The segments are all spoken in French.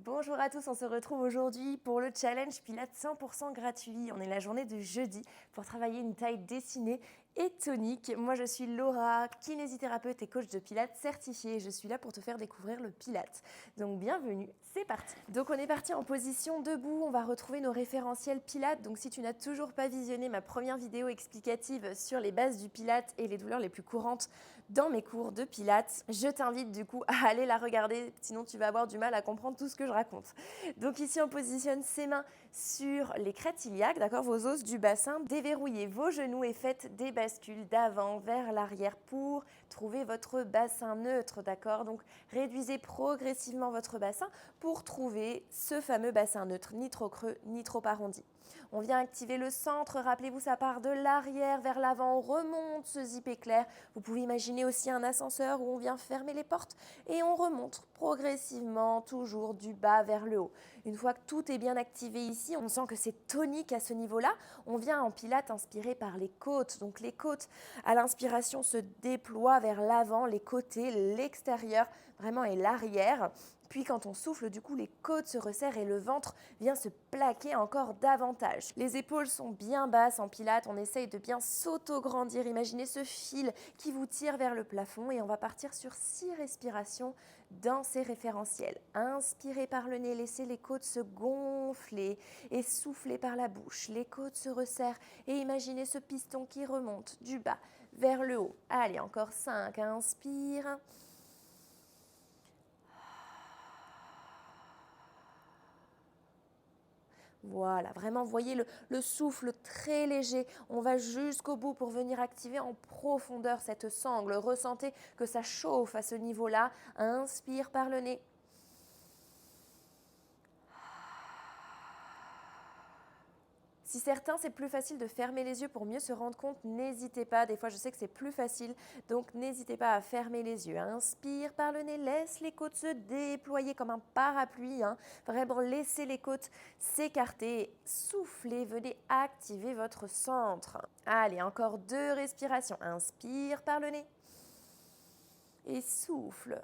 Bonjour à tous, on se retrouve aujourd'hui pour le challenge Pilates 100% gratuit. On est la journée de jeudi pour travailler une taille dessinée et tonique. Moi je suis Laura, kinésithérapeute et coach de Pilates certifiée. Je suis là pour te faire découvrir le Pilates. Donc bienvenue, c'est parti. Donc on est parti en position debout, on va retrouver nos référentiels Pilates. Donc si tu n'as toujours pas visionné ma première vidéo explicative sur les bases du Pilates et les douleurs les plus courantes dans mes cours de Pilates, je t'invite du coup à aller la regarder, sinon tu vas avoir du mal à comprendre tout ce que je raconte. Donc ici on positionne ses mains sur les crêtes iliaques, d'accord, vos os du bassin, déverrouillez vos genoux et faites des bascules d'avant vers l'arrière pour trouver votre bassin neutre, d'accord. Donc réduisez progressivement votre bassin pour trouver ce fameux bassin neutre, ni trop creux, ni trop arrondi. On vient activer le centre, rappelez-vous ça part de l'arrière vers l'avant, on remonte ce zip éclair. Vous pouvez imaginer aussi un ascenseur où on vient fermer les portes et on remonte progressivement, toujours du bas vers le haut. Une fois que tout est bien activé ici, on sent que c'est tonique à ce niveau-là. On vient en pilates inspiré par les côtes. Donc les côtes à l'inspiration se déploient vers l'avant, les côtés, l'extérieur vraiment et l'arrière. Puis quand on souffle, du coup, les côtes se resserrent et le ventre vient se plaquer encore davantage. Les épaules sont bien basses en pilates, on essaye de bien s'auto-grandir. Imaginez ce fil qui vous tire vers le plafond et on va partir sur 6 respirations dans ces référentiels. Inspirez par le nez, laissez les côtes se gonfler et soufflez par la bouche. Les côtes se resserrent et imaginez ce piston qui remonte du bas vers le haut. Allez, encore 5, inspire. Voilà, vraiment, voyez le souffle très léger. On va jusqu'au bout pour venir activer en profondeur cette sangle. Ressentez que ça chauffe à ce niveau-là. Inspire par le nez. Si certains, c'est plus facile de fermer les yeux pour mieux se rendre compte, n'hésitez pas. Des fois, je sais que c'est plus facile, donc n'hésitez pas à fermer les yeux. Inspire par le nez, laisse les côtes se déployer comme un parapluie. Vraiment, laissez les côtes s'écarter. Soufflez, venez activer votre centre. Allez, encore 2 respirations. Inspire par le nez et souffle.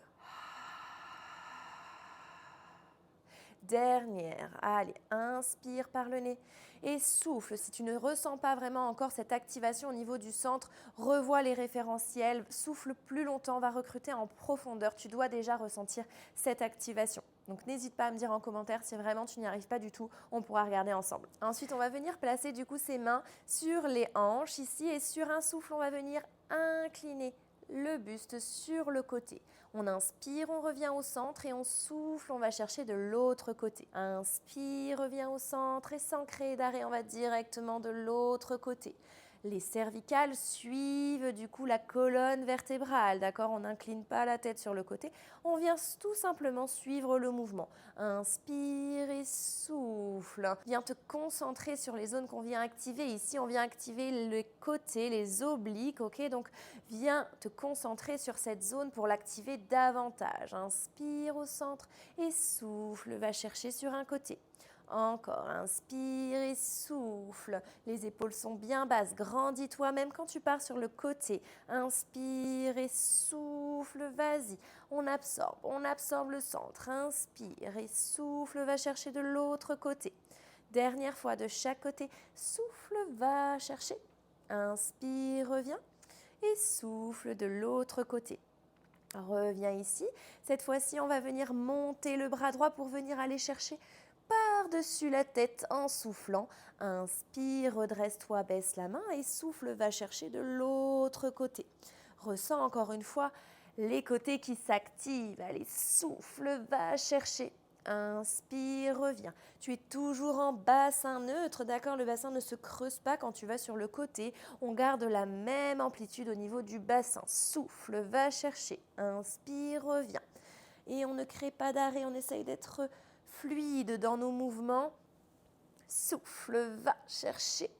Dernière, allez, inspire par le nez et souffle. Si tu ne ressens pas vraiment encore cette activation au niveau du centre, revois les référentiels, souffle plus longtemps, va recruter en profondeur. Tu dois déjà ressentir cette activation. Donc n'hésite pas à me dire en commentaire si vraiment tu n'y arrives pas du tout, on pourra regarder ensemble. Ensuite, on va venir placer du coup ses mains sur les hanches ici et sur un souffle, on va venir incliner le buste sur le côté. On inspire, on revient au centre et on souffle, on va chercher de l'autre côté. Inspire, revient au centre et sans créer d'arrêt, on va directement de l'autre côté. Les cervicales suivent du coup la colonne vertébrale, d'accord? On n'incline pas la tête sur le côté, on vient tout simplement suivre le mouvement. Inspire et souffle. Viens te concentrer sur les zones qu'on vient activer. Ici, on vient activer les côtés, les obliques, ok? Donc, viens te concentrer sur cette zone pour l'activer davantage. Inspire au centre et souffle, va chercher sur un côté. Encore, inspire et souffle. Les épaules sont bien basses. Grandis-toi même quand tu pars sur le côté. Inspire et souffle, vas-y. On absorbe le centre. Inspire et souffle, va chercher de l'autre côté. Dernière fois de chaque côté. Souffle, va chercher. Inspire, reviens. Et souffle de l'autre côté. Reviens ici. Cette fois-ci, on va venir monter le bras droit pour venir aller chercher par-dessus la tête en soufflant. Inspire, redresse-toi, baisse la main et souffle, va chercher de l'autre côté. Ressens encore une fois les côtés qui s'activent. Allez, souffle, va chercher. Inspire, reviens. Tu es toujours en bassin neutre, d'accord? Le bassin ne se creuse pas quand tu vas sur le côté. On garde la même amplitude au niveau du bassin. Souffle, va chercher. Inspire, reviens. Et on ne crée pas d'arrêt, on essaye d'être fluide dans nos mouvements. Souffle, va chercher.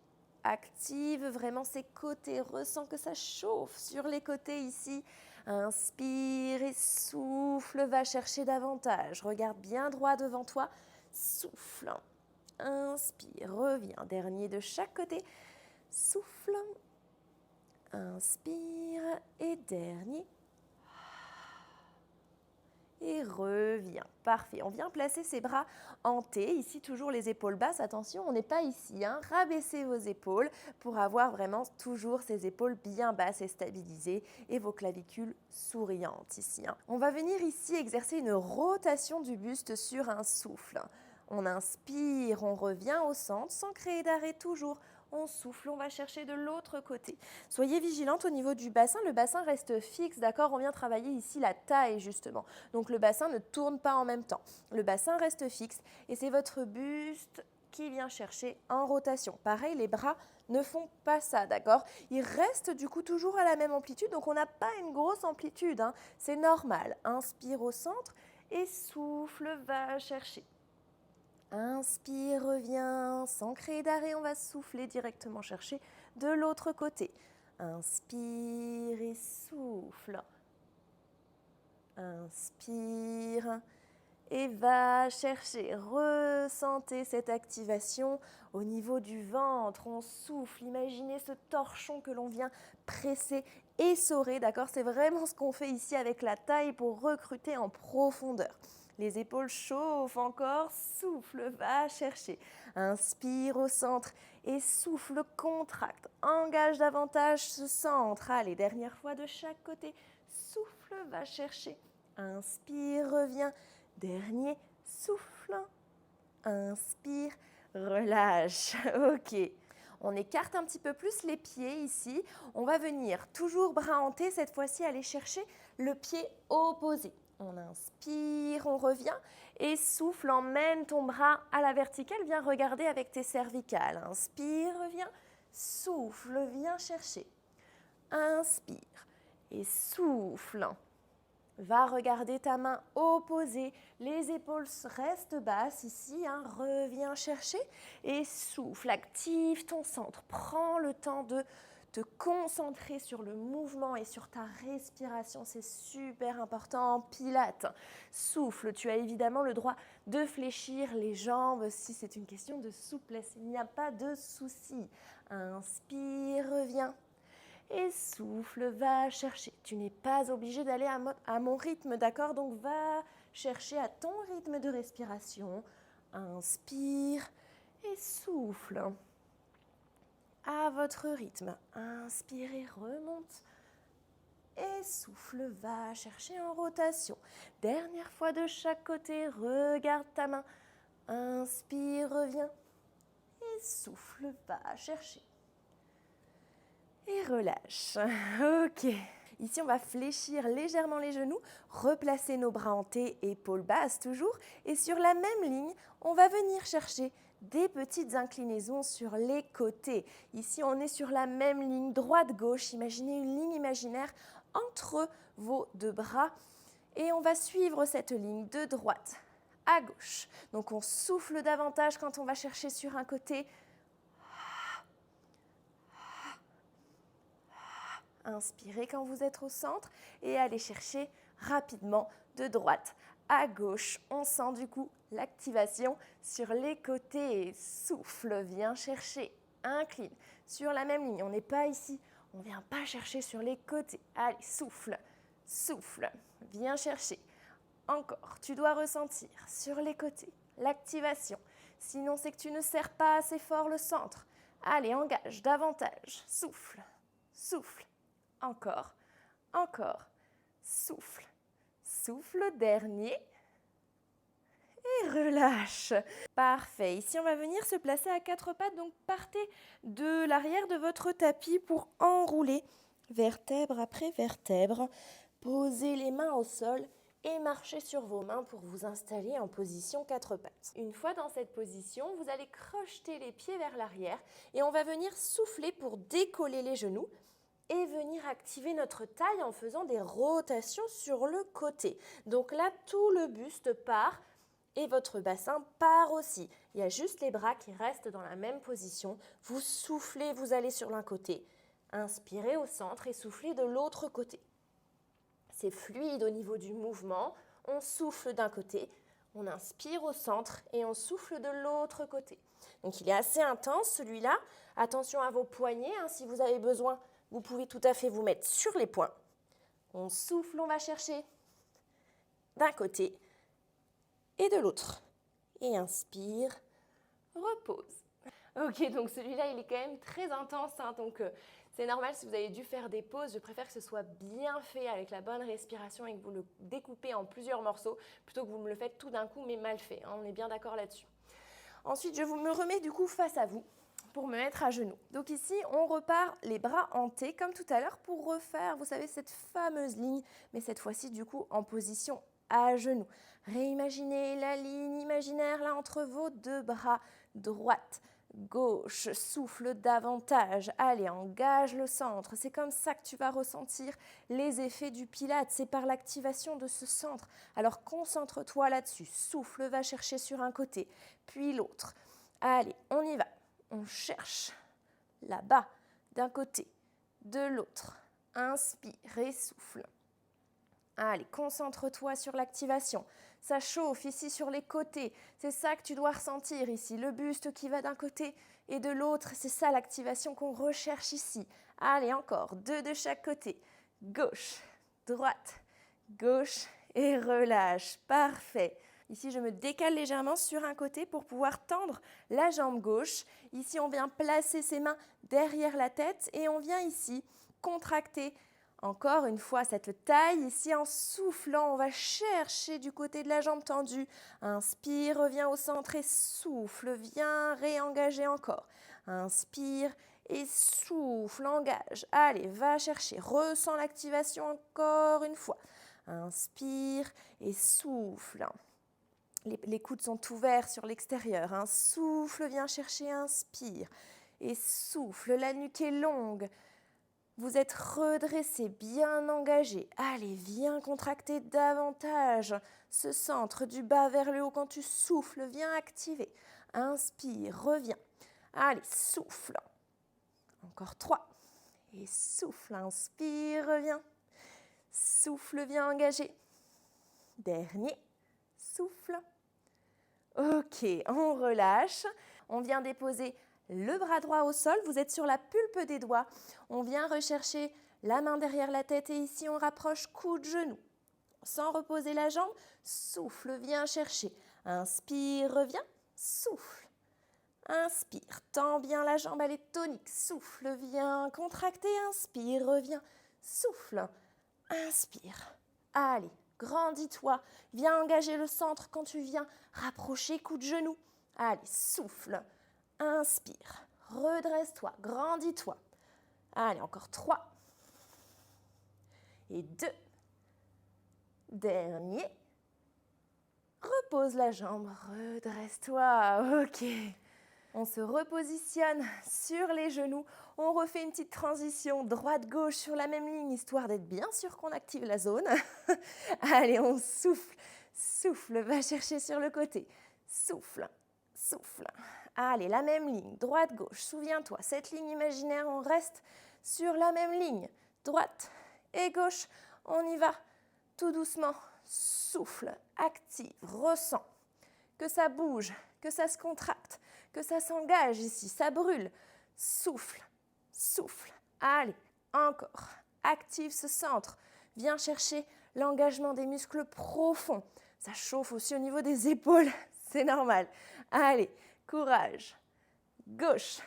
Active vraiment ces côtés, ressens que ça chauffe sur les côtés ici. Inspire et souffle, va chercher davantage. Regarde bien droit devant toi, souffle. Inspire, reviens, dernier de chaque côté. Souffle, inspire et dernier. et reviens. Parfait. On vient placer ses bras en T. Ici, toujours les épaules basses. Attention, on n'est pas ici. Rabaissez vos épaules pour avoir vraiment toujours ces épaules bien basses et stabilisées et vos clavicules souriantes ici. On va venir ici exercer une rotation du buste sur un souffle. On inspire, on revient au centre sans créer d'arrêt toujours. On souffle, on va chercher de l'autre côté. Soyez vigilante au niveau du bassin, le bassin reste fixe, d'accord? On vient travailler ici la taille justement. Donc le bassin ne tourne pas en même temps. Le bassin reste fixe et c'est votre buste qui vient chercher en rotation. Pareil, les bras ne font pas ça, d'accord? Ils restent du coup toujours à la même amplitude, donc on n'a pas une grosse amplitude, c'est normal. Inspire au centre et souffle, va chercher. Inspire, reviens, sans créer d'arrêt, on va souffler directement chercher de l'autre côté. Inspire et souffle. Inspire et va chercher. Ressentez cette activation au niveau du ventre. On souffle. Imaginez ce torchon que l'on vient presser, essorer. D'accord? C'est vraiment ce qu'on fait ici avec la taille pour recruter en profondeur. Les épaules chauffent encore, souffle, va chercher. Inspire au centre et souffle, contracte. Engage davantage ce centre. Allez, dernière fois de chaque côté. Souffle, va chercher. Inspire, reviens. Dernier, souffle. Inspire, relâche. Ok. On écarte un petit peu plus les pieds ici. On va venir toujours bras en T, cette fois-ci aller chercher le pied opposé. On inspire, on revient et souffle, emmène ton bras à la verticale, viens regarder avec tes cervicales. Inspire, reviens, souffle, viens chercher. Inspire et souffle. Va regarder ta main opposée, les épaules restent basses ici, reviens chercher et souffle, active ton centre. Prends le temps de te concentrer sur le mouvement et sur ta respiration, c'est super important en pilates. Souffle, tu as évidemment le droit de fléchir les jambes si c'est une question de souplesse, il n'y a pas de souci. Inspire, reviens. Et souffle, va chercher. Tu n'es pas obligé d'aller à mon rythme, d'accord? Donc va chercher à ton rythme de respiration. Inspire et souffle. À votre rythme. Inspire et remonte. Et souffle, va chercher en rotation. Dernière fois de chaque côté, regarde ta main. Inspire, reviens. Et souffle, va chercher. Et relâche. Ok. Ici, on va fléchir légèrement les genoux, replacer nos bras en T, épaules basses toujours. Et sur la même ligne, on va venir chercher des petites inclinaisons sur les côtés. Ici, on est sur la même ligne droite-gauche. Imaginez une ligne imaginaire entre vos deux bras. Et on va suivre cette ligne de droite à gauche. Donc, on souffle davantage quand on va chercher sur un côté. Inspirez quand vous êtes au centre et allez chercher rapidement de droite à gauche. On sent du coup l'activation sur les côtés. Souffle, viens chercher, incline. Sur la même ligne, on n'est pas ici, on ne vient pas chercher sur les côtés. Allez, souffle, souffle, viens chercher. Encore, tu dois ressentir sur les côtés l'activation. Sinon, c'est que tu ne serres pas assez fort le centre. Allez, engage davantage. Souffle, souffle. Encore, encore, souffle, souffle, dernier et relâche. Parfait, ici on va venir se placer à quatre pattes, donc partez de l'arrière de votre tapis pour enrouler vertèbre après vertèbre. Posez les mains au sol et marchez sur vos mains pour vous installer en position quatre pattes. Une fois dans cette position, vous allez crocheter les pieds vers l'arrière et on va venir souffler pour décoller les genoux et venir activer notre taille en faisant des rotations sur le côté. Donc là, tout le buste part et votre bassin part aussi. Il y a juste les bras qui restent dans la même position. Vous soufflez, vous allez sur l'un côté. Inspirez au centre et soufflez de l'autre côté. C'est fluide au niveau du mouvement. On souffle d'un côté, on inspire au centre et on souffle de l'autre côté. Donc il est assez intense celui-là. Attention à vos poignets, si vous avez besoin. Vous pouvez tout à fait vous mettre sur les poings. On souffle, on va chercher. d'un côté et de l'autre. Et inspire, repose. Ok, donc celui-là, il est quand même très intense, hein, donc c'est normal si vous avez dû faire des pauses. Je préfère que ce soit bien fait avec la bonne respiration et que vous le découpez en plusieurs morceaux, plutôt que vous me le faites tout d'un coup, mais mal fait, hein, on est bien d'accord là-dessus. Ensuite, je me remets du coup face à vous pour me mettre à genoux. Donc ici, on repart les bras en T comme tout à l'heure pour refaire, vous savez, cette fameuse ligne, mais cette fois-ci du coup en position à genoux. Réimaginez la ligne imaginaire là entre vos deux bras, droite, gauche, souffle davantage. Allez, engage le centre. C'est comme ça que tu vas ressentir les effets du Pilates. C'est par l'activation de ce centre. Alors concentre-toi là-dessus. Souffle, va chercher sur un côté, puis l'autre. Allez, on y va. On cherche là-bas, d'un côté, de l'autre. Inspire et souffle. Allez, concentre-toi sur l'activation. Ça chauffe ici sur les côtés. C'est ça que tu dois ressentir ici. Le buste qui va d'un côté et de l'autre. C'est ça l'activation qu'on recherche ici. Allez, encore. 2 de chaque côté. Gauche, droite, gauche et relâche. Parfait. Ici, je me décale légèrement sur un côté pour pouvoir tendre la jambe gauche. Ici, on vient placer ses mains derrière la tête et on vient ici contracter encore une fois cette taille. Ici, en soufflant, on va chercher du côté de la jambe tendue. Inspire, reviens au centre et souffle. Viens réengager encore. Inspire et souffle, engage. Allez, va chercher. Ressens l'activation encore une fois. Inspire et souffle. Les coudes sont ouverts sur l'extérieur. Souffle, viens chercher, inspire. Et souffle, la nuque est longue. Vous êtes redressé, bien engagé. Allez, viens contracter davantage ce centre du bas vers le haut. Quand tu souffles, viens activer. Inspire, reviens. Allez, souffle. Encore 3. Et souffle, inspire, reviens. Souffle, viens engager. Dernier, souffle. Ok, on relâche. On vient déposer le bras droit au sol, vous êtes sur la pulpe des doigts. On vient rechercher la main derrière la tête et ici on rapproche coude genou. Sans reposer la jambe, souffle, viens chercher. Inspire, reviens, souffle. Inspire, tends bien la jambe, elle est tonique. Souffle, viens contracter, inspire, reviens, souffle. Inspire. Allez, grandis-toi. Viens engager le centre quand tu viens rapprocher coude genou. Allez, souffle. Inspire, redresse-toi, grandis-toi. Allez, encore 3. Et 2. Dernier. Repose la jambe, redresse-toi. Ok. On se repositionne sur les genoux. On refait une petite transition droite-gauche sur la même ligne, histoire d'être bien sûr qu'on active la zone. Allez, on souffle. Souffle, va chercher sur le côté. Souffle, souffle. Allez, la même ligne, droite-gauche. Souviens-toi, cette ligne imaginaire, on reste sur la même ligne. Droite et gauche, on y va tout doucement. Souffle, active, ressens. Que ça bouge, que ça se contracte, que ça s'engage ici, ça brûle. Souffle, souffle. Allez, encore. Active ce centre. Viens chercher l'engagement des muscles profonds. Ça chauffe aussi au niveau des épaules, c'est normal. Allez, courage. Gauche,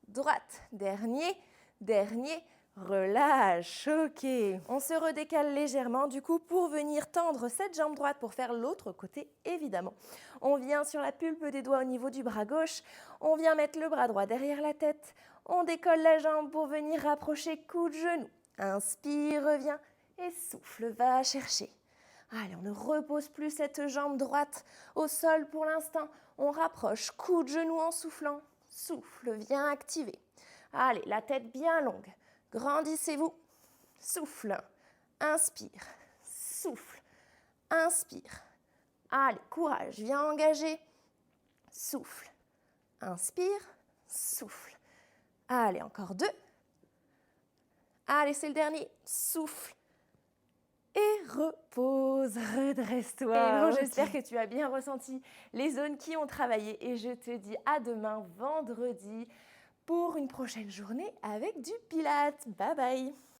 droite, dernier, relâche. Ok. On se redécale légèrement du coup pour venir tendre cette jambe droite pour faire l'autre côté évidemment. On vient sur la pulpe des doigts au niveau du bras gauche. On vient mettre le bras droit derrière la tête. On décolle la jambe pour venir rapprocher coude genou. Inspire, reviens et souffle, va chercher. Allez, on ne repose plus cette jambe droite au sol pour l'instant. On rapproche coude genou en soufflant. Souffle, viens activer. Allez, la tête bien longue. Grandissez-vous. Souffle. Inspire. Souffle. Inspire. Allez, courage. Viens engager. Souffle. Inspire. Souffle. Allez, encore 2. Allez, c'est le dernier. Souffle. Et repose, redresse-toi. Et bon, j'espère que tu as bien ressenti les zones qui ont travaillé. Et je te dis à demain, vendredi, pour une prochaine journée avec du Pilates. Bye bye.